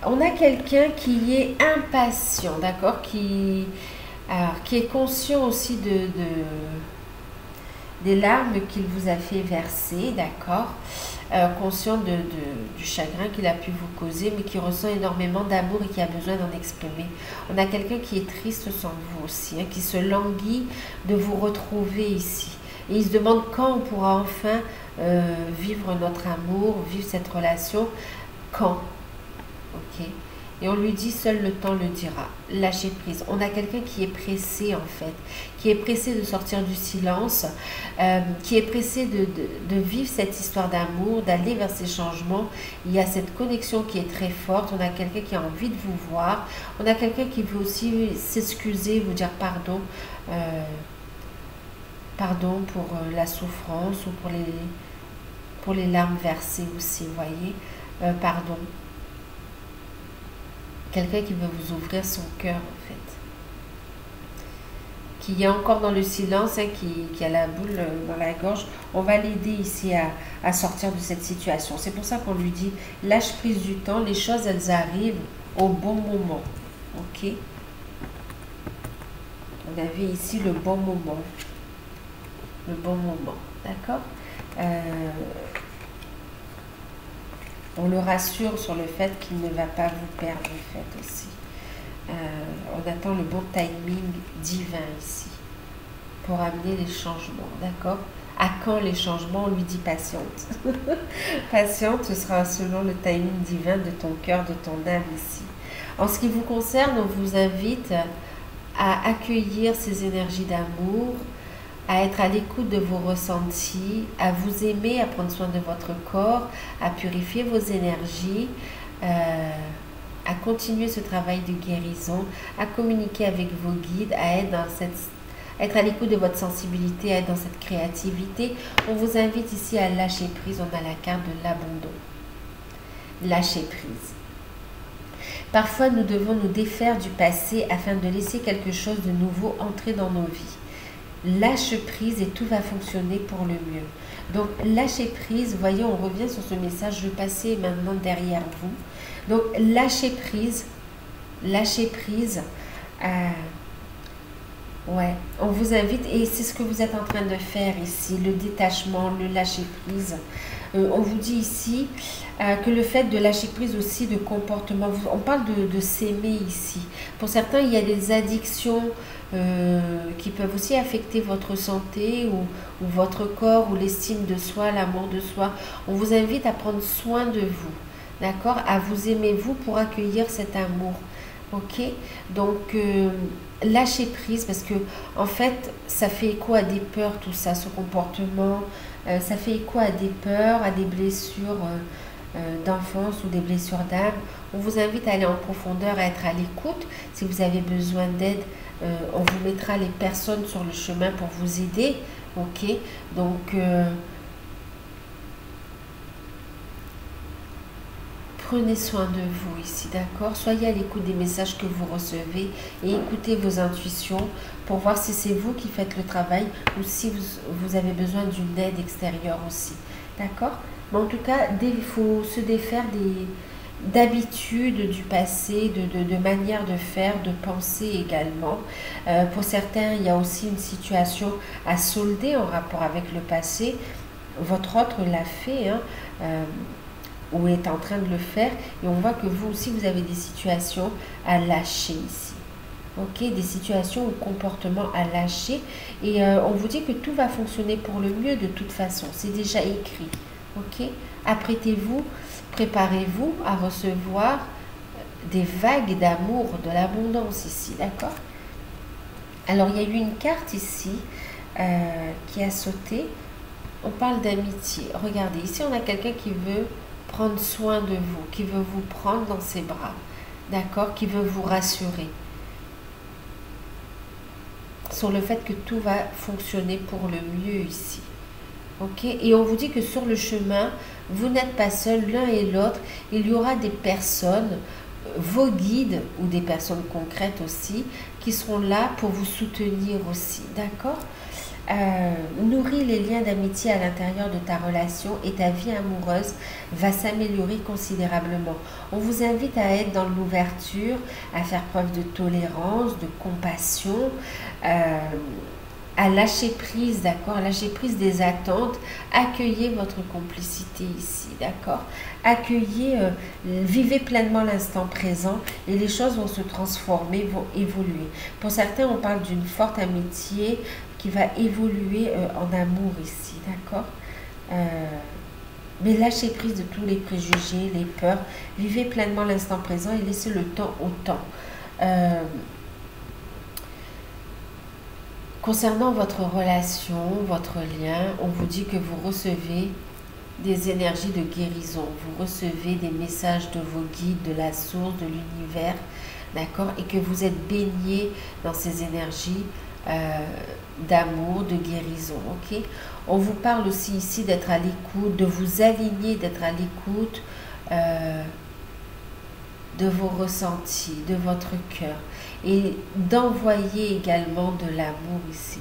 on a quelqu'un qui est impatient, d'accord? Qui est conscient aussi des larmes qu'il vous a fait verser, d'accord, conscient du chagrin qu'il a pu vous causer, mais qui ressent énormément d'amour et qui a besoin d'en exprimer. On a quelqu'un qui est triste sans vous aussi, hein, qui se languit de vous retrouver ici. Et il se demande quand on pourra enfin vivre notre amour, vivre cette relation, quand, ok. Et on lui dit, seul le temps le dira. Lâchez prise. On a quelqu'un qui est pressé, en fait. Qui est pressé de sortir du silence. Qui est pressé de vivre cette histoire d'amour, d'aller vers ces changements. Il y a cette connexion qui est très forte. On a quelqu'un qui a envie de vous voir. On a quelqu'un qui veut aussi s'excuser, vous dire pardon. Pardon pour la souffrance ou pour les larmes versées aussi, vous voyez. Pardon. Quelqu'un qui veut vous ouvrir son cœur, en fait. Qui est encore dans le silence, hein, qui a la boule dans la gorge. On va l'aider ici à sortir de cette situation. C'est pour ça qu'on lui dit, lâche prise du temps. Les choses, elles arrivent au bon moment. Ok? On avait ici le bon moment. Le bon moment. D'accord? On le rassure sur le fait qu'il ne va pas vous perdre, en fait, aussi. On attend le bon timing divin ici pour amener les changements, d'accord? À quand les changements? On lui dit patiente. Patiente, ce sera selon le timing divin de ton cœur, de ton âme ici. En ce qui vous concerne, on vous invite à accueillir ces énergies d'amour, à être à l'écoute de vos ressentis, à vous aimer, à prendre soin de votre corps, à purifier vos énergies, à continuer ce travail de guérison, à communiquer avec vos guides, à être à l'écoute de votre sensibilité, à être dans cette créativité. On vous invite ici à lâcher prise. On a la carte de l'abandon. Lâcher prise. Parfois, nous devons nous défaire du passé afin de laisser quelque chose de nouveau entrer dans nos vies. Lâche prise et tout va fonctionner pour le mieux. Donc, lâchez prise. Voyez, on revient sur ce message. Le passé est maintenant derrière vous. Donc, lâchez prise. Lâchez prise. Ouais, on vous invite, et c'est ce que vous êtes en train de faire ici, le détachement, le lâcher prise. On vous dit ici que le fait de lâcher prise aussi de comportement, on parle de s'aimer ici. Pour certains, il y a des addictions qui peuvent aussi affecter votre santé ou votre corps ou l'estime de soi, l'amour de soi. On vous invite à prendre soin de vous, d'accord? À vous aimer vous pour accueillir cet amour. Ok, donc lâcher prise parce que en fait ça fait écho à des peurs, tout ça, ce comportement, ça fait écho à des peurs, à des blessures d'enfance ou des blessures d'âme. On vous invite à aller en profondeur, à être à l'écoute. Si vous avez besoin d'aide, on vous mettra les personnes sur le chemin pour vous aider. Ok, donc prenez soin de vous ici, d'accord? Soyez à l'écoute des messages que vous recevez et écoutez vos intuitions pour voir si c'est vous qui faites le travail ou si vous avez besoin d'une aide extérieure aussi, d'accord? Mais en tout cas, il faut se défaire d'habitudes du passé, de manière de faire, de penser également. Pour certains, il y a aussi une situation à solder en rapport avec le passé. Votre autre l'a fait, hein, ou est en train de le faire, et on voit que vous aussi vous avez des situations à lâcher ici, ok, des situations ou comportements à lâcher, et on vous dit que tout va fonctionner pour le mieux de toute façon, c'est déjà écrit, ok. Apprêtez-vous, préparez-vous à recevoir des vagues d'amour, de l'abondance ici, d'accord. Alors il y a eu une carte ici qui a sauté. On parle d'amitié. Regardez, ici on a quelqu'un qui veut prendre soin de vous, qui veut vous prendre dans ses bras, d'accord, qui veut vous rassurer sur le fait que tout va fonctionner pour le mieux ici, ok. Et on vous dit que sur le chemin, vous n'êtes pas seul, l'un et l'autre, il y aura des personnes, vos guides ou des personnes concrètes aussi, qui seront là pour vous soutenir aussi, d'accord. Nourris les liens d'amitié à l'intérieur de ta relation et ta vie amoureuse va s'améliorer considérablement. On vous invite à être dans l'ouverture, à faire preuve de tolérance, de compassion, à lâcher prise, d'accord, lâcher prise des attentes, accueillez votre complicité ici, d'accord, accueillez, vivez pleinement l'instant présent et les choses vont se transformer, vont évoluer. Pour certains, on parle d'une forte amitié qui va évoluer en amour ici, d'accord. Mais lâchez prise de tous les préjugés, les peurs, vivez pleinement l'instant présent et laissez le temps au temps. Concernant votre relation, votre lien, on vous dit que vous recevez des énergies de guérison, vous recevez des messages de vos guides, de la source, de l'univers, d'accord, et que vous êtes baigné dans ces énergies d'amour, de guérison, ok. On vous parle aussi ici d'être à l'écoute, de vous aligner, d'être à l'écoute de vos ressentis, de votre cœur, et d'envoyer également de l'amour ici,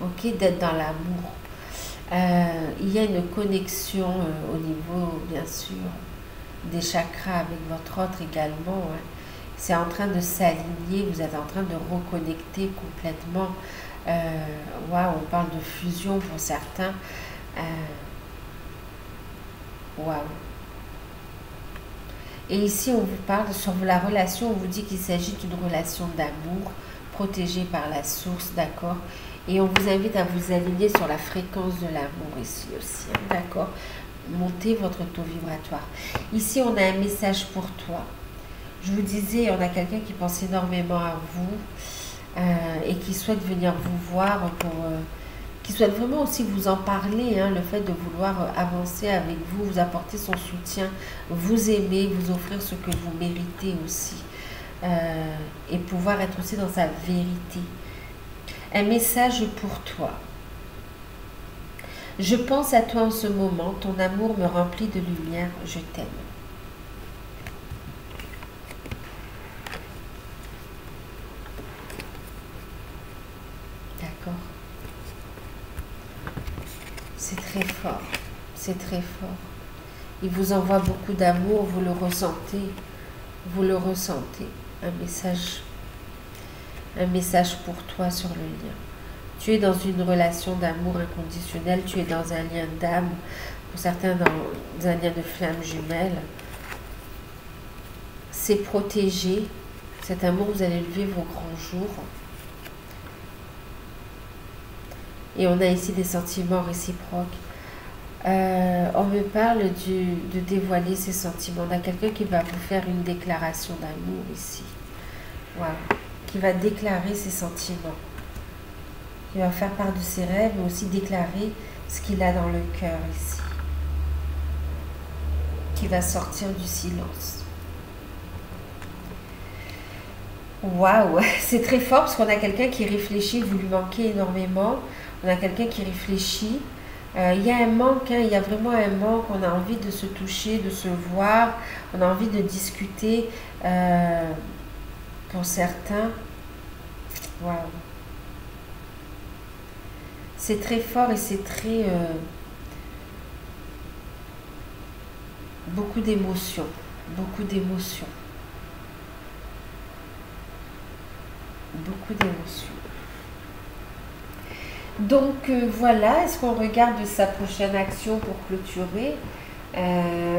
ok, d'être dans l'amour. Il y a une connexion au niveau, bien sûr, des chakras avec votre autre également, hein. C'est en train de s'aligner, vous êtes en train de reconnecter complètement. Waouh, on parle de fusion pour certains. Waouh. Et ici, on vous parle sur la relation, on vous dit qu'il s'agit d'une relation d'amour protégé par la source, d'accord? Et on vous invite à vous aligner sur la fréquence de l'amour ici aussi, hein, d'accord? Montez votre taux vibratoire. Ici, on a un message pour toi. Je vous disais, on a quelqu'un qui pense énormément à vous et qui souhaite venir vous voir qui souhaite vraiment aussi vous en parler, hein, le fait de vouloir avancer avec vous, vous apporter son soutien, vous aimer, vous offrir ce que vous méritez aussi et pouvoir être aussi dans sa vérité. Un message pour toi. Je pense à toi en ce moment, ton amour me remplit de lumière, je t'aime. D'accord. C'est très fort, c'est très fort. Il vous envoie beaucoup d'amour, vous le ressentez, vous le ressentez. Un message pour toi sur le lien. Tu es dans une relation d'amour inconditionnel, tu es dans un lien d'âme, pour certains dans un lien de flamme jumelle. C'est protégé, cet amour, vous allez lever vos grands jours. Et on a ici des sentiments réciproques. On me parle de dévoiler ses sentiments. On a quelqu'un qui va vous faire une déclaration d'amour ici. Wow. Qui va déclarer ses sentiments. Qui va faire part de ses rêves, mais aussi déclarer ce qu'il a dans le cœur ici. Qui va sortir du silence. Waouh, c'est très fort parce qu'on a quelqu'un qui réfléchit, vous lui manquez énormément. On a quelqu'un qui réfléchit. Il y a un manque, hein, il y a vraiment un manque. On a envie de se toucher, de se voir. On a envie de discuter. Pour certains, waouh. C'est très fort et c'est très... beaucoup d'émotions. Beaucoup d'émotions. Beaucoup d'émotions. Donc voilà, est-ce qu'on regarde sa prochaine action pour clôturer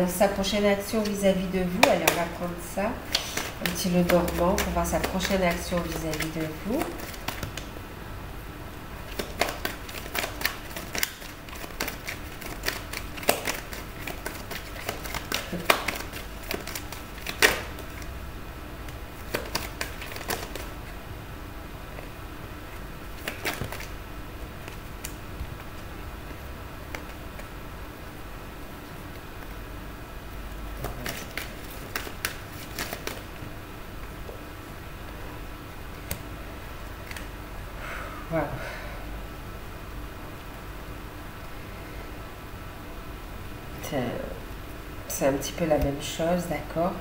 sa prochaine action vis-à-vis de vous? Allez, on va prendre ça, un petit le dormant pour voir sa prochaine action vis-à-vis de vous. Wow. C'est un petit peu la même chose, d'accord.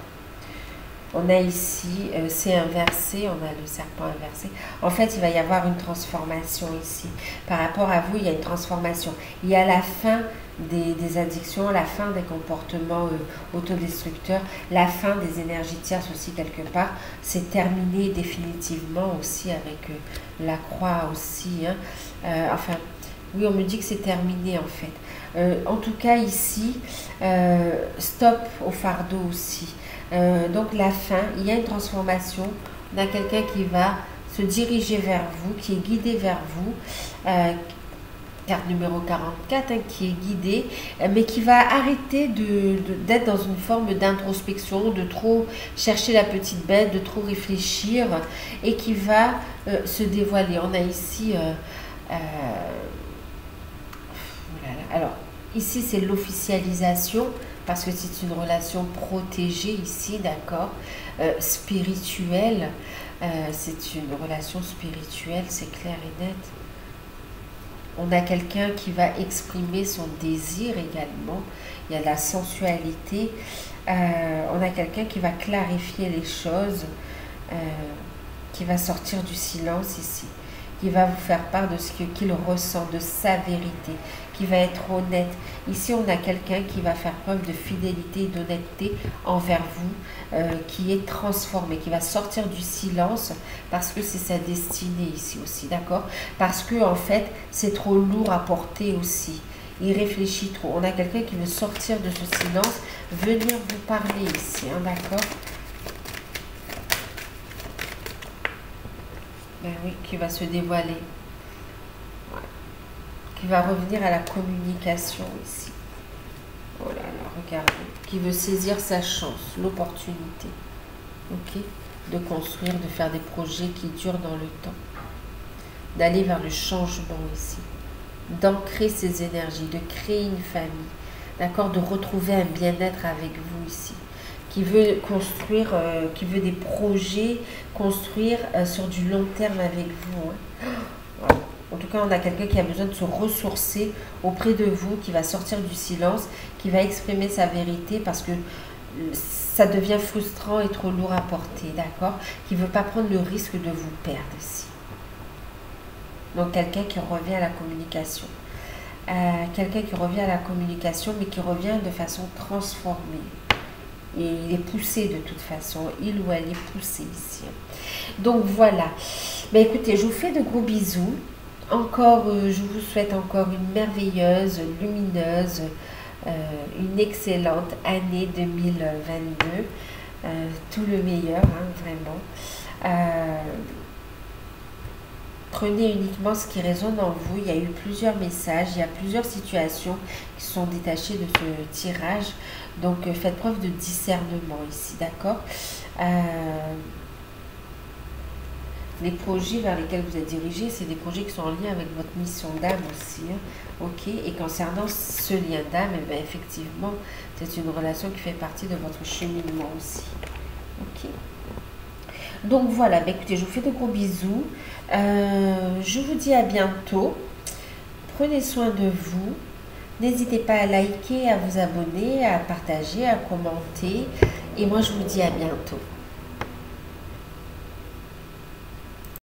On a ici, c'est inversé, on a le serpent inversé. En fait, il va y avoir une transformation ici. Par rapport à vous, il y a une transformation. Il y a la fin des addictions, la fin des comportements autodestructeurs, la fin des énergies tierces aussi quelque part. C'est terminé définitivement aussi avec la croix aussi. Hein. Enfin, oui, on me dit que c'est terminé en fait. En tout cas ici, stop au fardeau aussi. Donc la fin, il y a une transformation. On a quelqu'un qui va se diriger vers vous, qui est guidé vers vous. Carte numéro 44, hein, qui est guidé, mais qui va arrêter d'être dans une forme d'introspection, de trop chercher la petite bête, de trop réfléchir, et qui va se dévoiler. On a ici... voilà. Alors, ici, c'est l'officialisation, parce que c'est une relation protégée ici, d'accord, spirituelle. C'est une relation spirituelle, c'est clair et net. On a quelqu'un qui va exprimer son désir également. Il y a de la sensualité. On a quelqu'un qui va clarifier les choses, qui va sortir du silence ici, qui va vous faire part de ce qu'il ressent, de sa vérité, qui va être honnête. Ici, on a quelqu'un qui va faire preuve de fidélité et d'honnêteté envers vous, qui est transformé, qui va sortir du silence parce que c'est sa destinée ici aussi, d'accord? Parce que en fait, c'est trop lourd à porter aussi. Il réfléchit trop. On a quelqu'un qui veut sortir de ce silence, venir vous parler ici, hein, d'accord? Ben oui, qui va se dévoiler. Ouais. Qui va revenir à la communication ici. Oh là là, regardez. Qui veut saisir sa chance, l'opportunité. Ok? De construire, de faire des projets qui durent dans le temps. D'aller vers le changement ici. D'ancrer ses énergies, de créer une famille. D'accord? De retrouver un bien-être avec vous ici. Qui veut construire, qui veut des projets, construire sur du long terme avec vous. Hein. Voilà. En tout cas, on a quelqu'un qui a besoin de se ressourcer auprès de vous, qui va sortir du silence, qui va exprimer sa vérité parce que ça devient frustrant et trop lourd à porter, d'accord? Qui ne veut pas prendre le risque de vous perdre ici. Donc, quelqu'un qui revient à la communication. Quelqu'un qui revient à la communication, mais qui revient de façon transformée. Et il est poussé de toute façon, il ou elle est poussé ici. Donc voilà, ben, écoutez, je vous fais de gros bisous. Encore, je vous souhaite encore une merveilleuse, lumineuse, une excellente année 2022. Tout le meilleur, hein, vraiment. Prenez uniquement ce qui résonne en vous. Il y a eu plusieurs messages, il y a plusieurs situations qui sont détachées de ce tirage. Donc, faites preuve de discernement ici, d'accord? Les projets vers lesquels vous êtes dirigés, c'est des projets qui sont en lien avec votre mission d'âme aussi. Hein, ok? Et concernant ce lien d'âme, eh bien, effectivement, c'est une relation qui fait partie de votre cheminement aussi. Ok? Donc voilà, bah écoutez, je vous fais de gros bisous. Je vous dis à bientôt. Prenez soin de vous. N'hésitez pas à liker, à vous abonner, à partager, à commenter. Et moi, je vous dis à bientôt.